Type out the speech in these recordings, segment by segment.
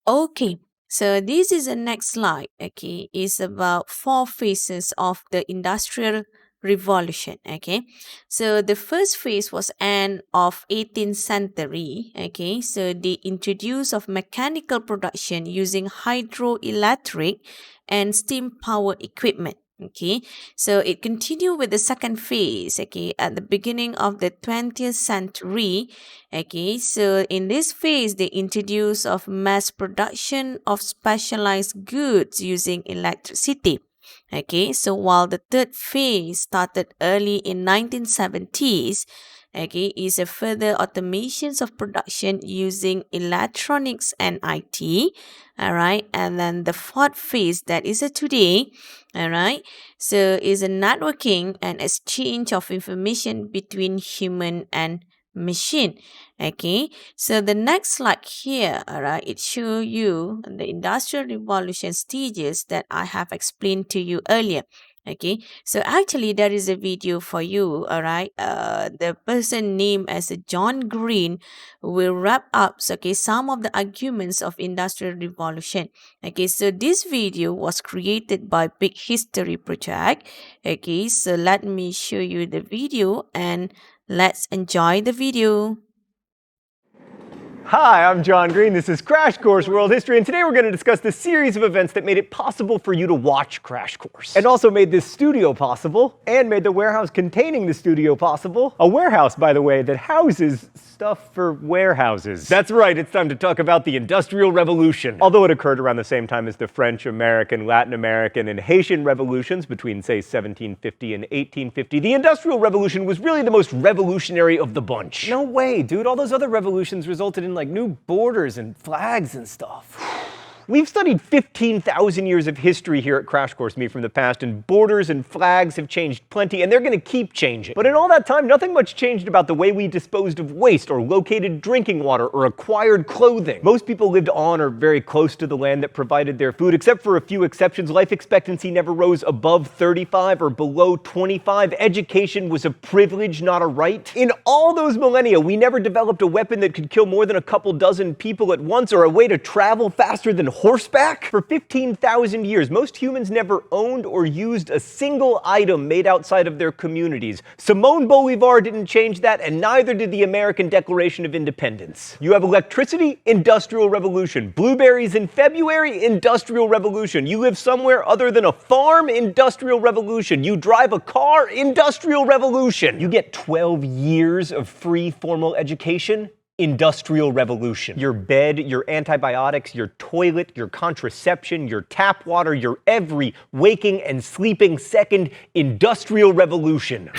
Okay, so this is the next slide. Okay, is about four phases of the Industrial Revolution. Okay, so the first phase was end of 18th century. Okay, so the introduce of mechanical production using hydroelectric and steam power equipment. Okay, so it continued with the second phase. Okay, at the beginning of the 20th century. Okay, so in this phase, the introduce of mass production of specialized goods using electricity. Okay, so while the third phase started early in 1970s, okay, is a further automations of production using electronics and IT. All right, and then the fourth phase that is a today. All right, so is a networking and exchange of information between human and machine. Okay, so the next slide here, all right, it shows you the industrial revolution stages that I have explained to you earlier. Okay, so actually there is a video for you, all right. The person named as John Green will wrap up, okay, some of the arguments of industrial revolution. Okay, so this video was created by Big History Project. Okay, so let me show you the video and let's enjoy the video. Hi, I'm John Green. This is Crash Course World History, and today we're going to discuss the series of events that made it possible for you to watch Crash Course. And also made this studio possible, and made the warehouse containing the studio possible. A warehouse, by the way, that houses stuff for warehouses. That's right, it's time to talk about the Industrial Revolution. Although it occurred around the same time as the French, American, Latin American, and Haitian revolutions between, say, 1750 and 1850, the Industrial Revolution was really the most revolutionary of the bunch. No way, dude. All those other revolutions resulted in like new borders and flags and stuff. We've studied 15,000 years of history here at Crash Course Me from the past, and borders and flags have changed plenty, and they're going to keep changing. But in all that time, nothing much changed about the way we disposed of waste, or located drinking water, or acquired clothing. Most people lived on or very close to the land that provided their food. Except for a few exceptions, life expectancy never rose above 35 or below 25. Education was a privilege, not a right. In all those millennia, we never developed a weapon that could kill more than a couple dozen people at once, or a way to travel faster than horseback? For 15,000 years, most humans never owned or used a single item made outside of their communities. Simón Bolívar didn't change that, and neither did the American Declaration of Independence. You have electricity, Industrial Revolution. Blueberries in February, Industrial Revolution. You live somewhere other than a farm, Industrial Revolution. You drive a car, Industrial Revolution. You get 12 years of free formal education, Industrial Revolution. Your bed, your antibiotics, your toilet, your contraception, your tap water, your every waking and sleeping second, Industrial Revolution.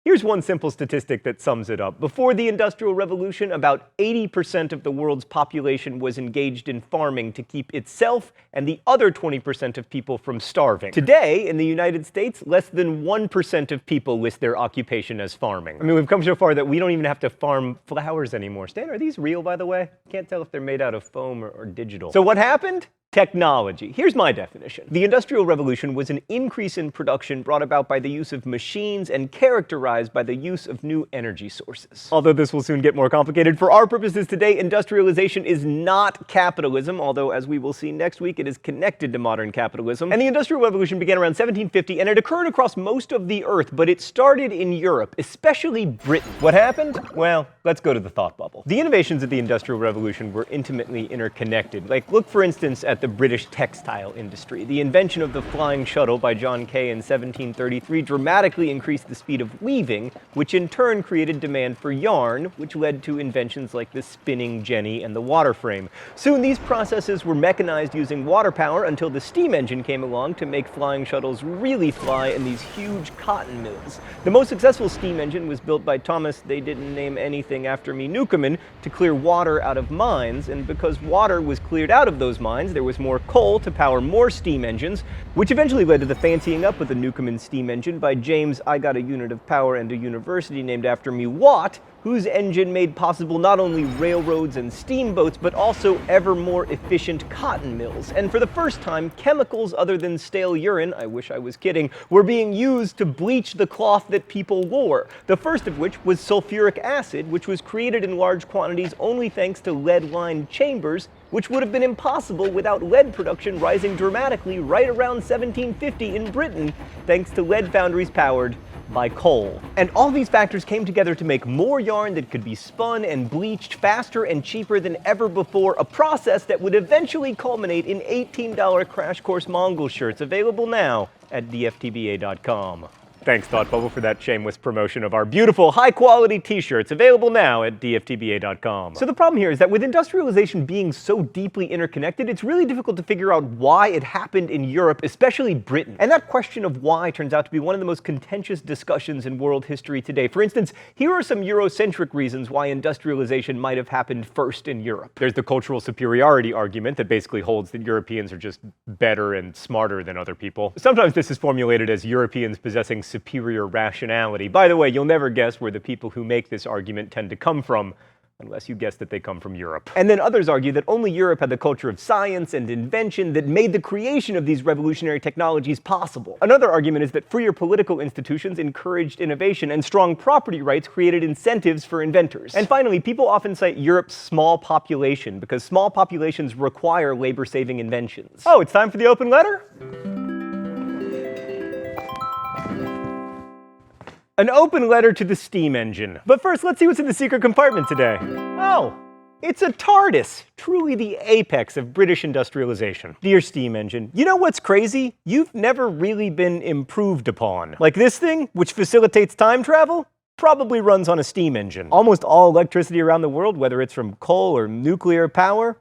Here's one simple statistic that sums it up. Before the Industrial Revolution, about 80% of the world's population was engaged in farming to keep itself and the other 20% of people from starving. Today, in the United States, less than 1% of people list their occupation as farming. I mean, we've come so far that we don't even have to farm flowers anymore. Stan, are these real, by the way? Can't tell if they're made out of foam or digital. So what happened? Technology. Here's my definition. The Industrial Revolution was an increase in production brought about by the use of machines and characterized by the use of new energy sources. Although this will soon get more complicated, for our purposes today, industrialization is not capitalism, although as we will see next week, it is connected to modern capitalism. And the Industrial Revolution began around 1750, and it occurred across most of the Earth, but it started in Europe, especially Britain. What happened? Well, let's go to the thought bubble. The innovations of the Industrial Revolution were intimately interconnected. Like, look for instance at the British textile industry. The invention of the flying shuttle by John Kay in 1733 dramatically increased the speed of weaving, which in turn created demand for yarn, which led to inventions like the spinning jenny and the water frame. Soon these processes were mechanized using water power until the steam engine came along to make flying shuttles really fly in these huge cotton mills. The most successful steam engine was built by Thomas, they didn't name anything after me, Newcomen, to clear water out of mines, and because water was cleared out of those mines, there was more coal to power more steam engines, which eventually led to the fancying up of the Newcomen steam engine by James I got a unit of power and a university named after me Watt, whose engine made possible not only railroads and steamboats, but also ever more efficient cotton mills. And for the first time, chemicals other than stale urine, I wish I was kidding, were being used to bleach the cloth that people wore. The first of which was sulfuric acid, which was created in large quantities only thanks to lead-lined chambers, which would have been impossible without lead production rising dramatically right around 1750 in Britain, thanks to lead foundries powered by coal. And all these factors came together to make more yarn that could be spun and bleached faster and cheaper than ever before, a process that would eventually culminate in $18 Crash Course Mongol shirts, available now at dftba.com. Thanks, Thought Bubble, for that shameless promotion of our beautiful, high-quality t-shirts, available now at dftba.com. So the problem here is that with industrialization being so deeply interconnected, it's really difficult to figure out why it happened in Europe, especially Britain. And that question of why turns out to be one of the most contentious discussions in world history today. For instance, here are some Eurocentric reasons why industrialization might have happened first in Europe. There's the cultural superiority argument that basically holds that Europeans are just better and smarter than other people. Sometimes this is formulated as Europeans possessing superior rationality. By the way, you'll never guess where the people who make this argument tend to come from, unless you guess that they come from Europe. And then others argue that only Europe had the culture of science and invention that made the creation of these revolutionary technologies possible. Another argument is that freer political institutions encouraged innovation, and strong property rights created incentives for inventors. And finally, people often cite Europe's small population, because small populations require labor-saving inventions. Oh, it's time for the open letter? An open letter to the steam engine. But first, let's see what's in the secret compartment today. Oh, it's a TARDIS, truly the apex of British industrialization. Dear steam engine, you know what's crazy? You've never really been improved upon. Like this thing, which facilitates time travel, probably runs on a steam engine. Almost all electricity around the world, whether it's from coal or nuclear power,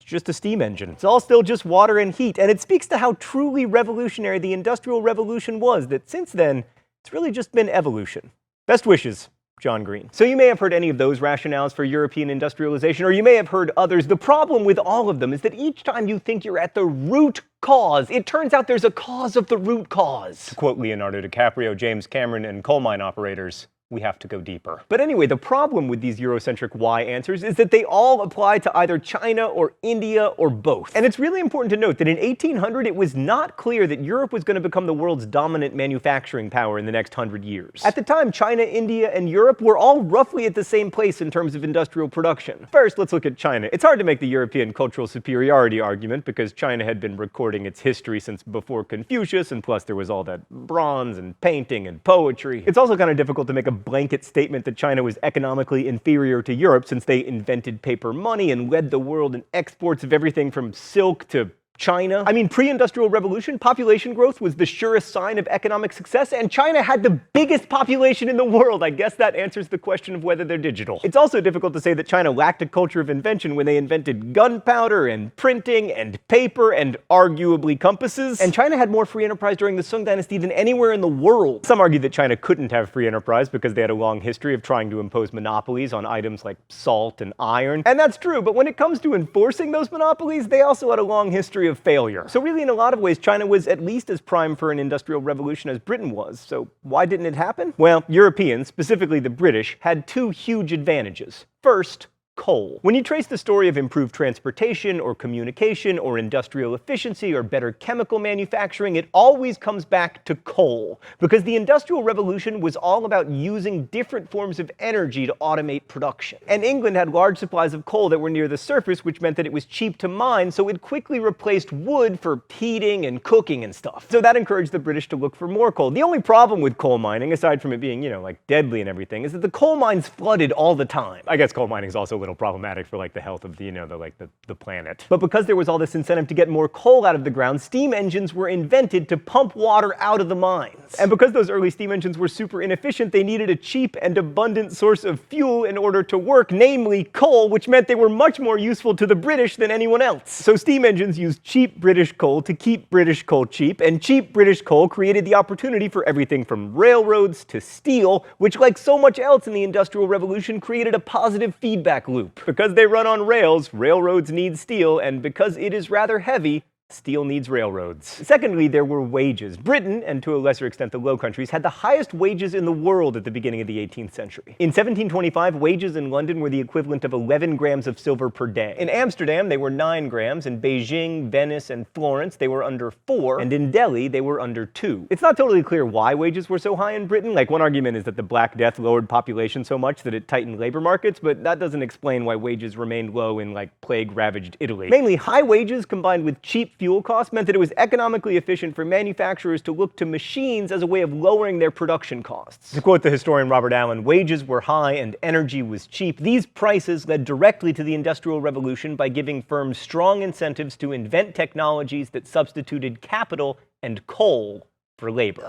it's just a steam engine. It's all still just water and heat, and it speaks to how truly revolutionary the Industrial Revolution was, that since then, it's really just been evolution. Best wishes, John Green. So you may have heard any of those rationales for European industrialization, or you may have heard others. The problem with all of them is that each time you think you're at the root cause, it turns out there's a cause of the root cause. To quote Leonardo DiCaprio, James Cameron, and coal mine operators, we have to go deeper. But anyway, the problem with these Eurocentric why answers is that they all apply to either China or India or both. And it's really important to note that in 1800, it was not clear that Europe was going to become the world's dominant manufacturing power in the next 100 years. At the time, China, India, and Europe were all roughly at the same place in terms of industrial production. First, let's look at China. It's hard to make the European cultural superiority argument because China had been recording its history since before Confucius, and plus there was all that bronze and painting and poetry. It's also kind of difficult to make a blanket statement that China was economically inferior to Europe since they invented paper money and led the world in exports of everything from silk to China. I mean, pre-industrial revolution, population growth was the surest sign of economic success, and China had the biggest population in the world. I guess that answers the question of whether they're digital. It's also difficult to say that China lacked a culture of invention when they invented gunpowder and printing and paper and arguably compasses. And China had more free enterprise during the Sung Dynasty than anywhere in the world. Some argue that China couldn't have free enterprise because they had a long history of trying to impose monopolies on items like salt and iron. And that's true, but when it comes to enforcing those monopolies, they also had a long history of failure. So really, in a lot of ways, China was at least as primed for an industrial revolution as Britain was. So why didn't it happen? Well, Europeans, specifically the British, had two huge advantages. First, coal. When you trace the story of improved transportation or communication or industrial efficiency or better chemical manufacturing, it always comes back to coal, because the Industrial Revolution was all about using different forms of energy to automate production. And England had large supplies of coal that were near the surface, which meant that it was cheap to mine, so it quickly replaced wood for heating and cooking and stuff. So that encouraged the British to look for more coal. The only problem with coal mining, aside from it being, like deadly and everything, is that the coal mines flooded all the time. I guess coal mining is also a little problematic for the health of the planet. But because there was all this incentive to get more coal out of the ground, steam engines were invented to pump water out of the mines. And because those early steam engines were super inefficient, they needed a cheap and abundant source of fuel in order to work, namely coal, which meant they were much more useful to the British than anyone else. So steam engines used cheap British coal to keep British coal cheap, and cheap British coal created the opportunity for everything from railroads to steel, which, like so much else in the Industrial Revolution, created a positive feedback loop. Because they run on rails, railroads need steel, and because it is rather heavy, Steel needs railroads. Secondly, there were wages. Britain, and to a lesser extent the Low Countries, had the highest wages in the world at the beginning of the 18th century. In 1725, wages in London were the equivalent of 11 grams of silver per day. In Amsterdam, they were 9 grams. In Beijing, Venice, and Florence, they were under 4. And in Delhi, they were under 2. It's not totally clear why wages were so high in Britain. Like, one argument is that the Black Death lowered population so much that it tightened labor markets, but that doesn't explain why wages remained low in, like, plague-ravaged Italy. Mainly, high wages combined with cheap fuel costs meant that it was economically efficient for manufacturers to look to machines as a way of lowering their production costs. To quote the historian Robert Allen, wages were high and energy was cheap. These prices led directly to the Industrial Revolution by giving firms strong incentives to invent technologies that substituted capital and coal for labor.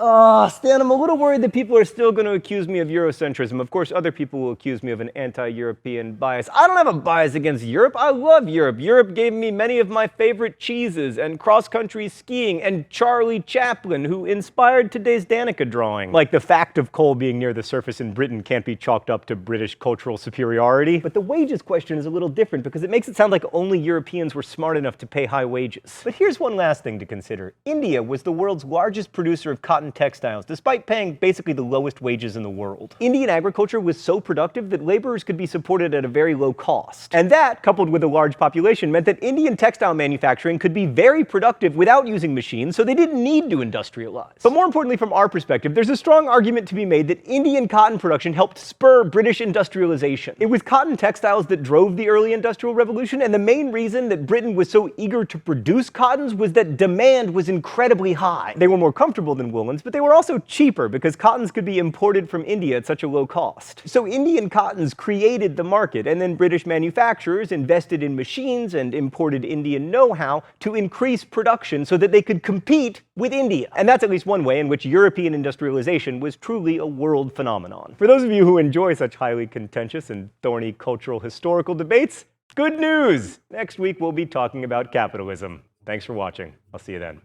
Stan, I'm a little worried that people are still going to accuse me of Eurocentrism. Of course, other people will accuse me of an anti-European bias. I don't have a bias against Europe. I love Europe. Europe gave me many of my favorite cheeses and cross-country skiing and Charlie Chaplin, who inspired today's Danica drawing. Like, the fact of coal being near the surface in Britain can't be chalked up to British cultural superiority. But the wages question is a little different because it makes it sound like only Europeans were smart enough to pay high wages. But here's one last thing to consider. India was the world's largest producer of cotton textiles, despite paying basically the lowest wages in the world. Indian agriculture was so productive that laborers could be supported at a very low cost. And that, coupled with a large population, meant that Indian textile manufacturing could be very productive without using machines, so they didn't need to industrialize. But more importantly, from our perspective, there's a strong argument to be made that Indian cotton production helped spur British industrialization. It was cotton textiles that drove the early Industrial Revolution, and the main reason that Britain was so eager to produce cottons was that demand was incredibly high. They were more comfortable than woolens, but they were also cheaper because cottons could be imported from India at such a low cost. So Indian cottons created the market, and then British manufacturers invested in machines and imported Indian know-how to increase production so that they could compete with India. And that's at least one way in which European industrialization was truly a world phenomenon. For those of you who enjoy such highly contentious and thorny cultural historical debates, good news! Next week we'll be talking about capitalism. Thanks for watching. I'll see you then.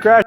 Crash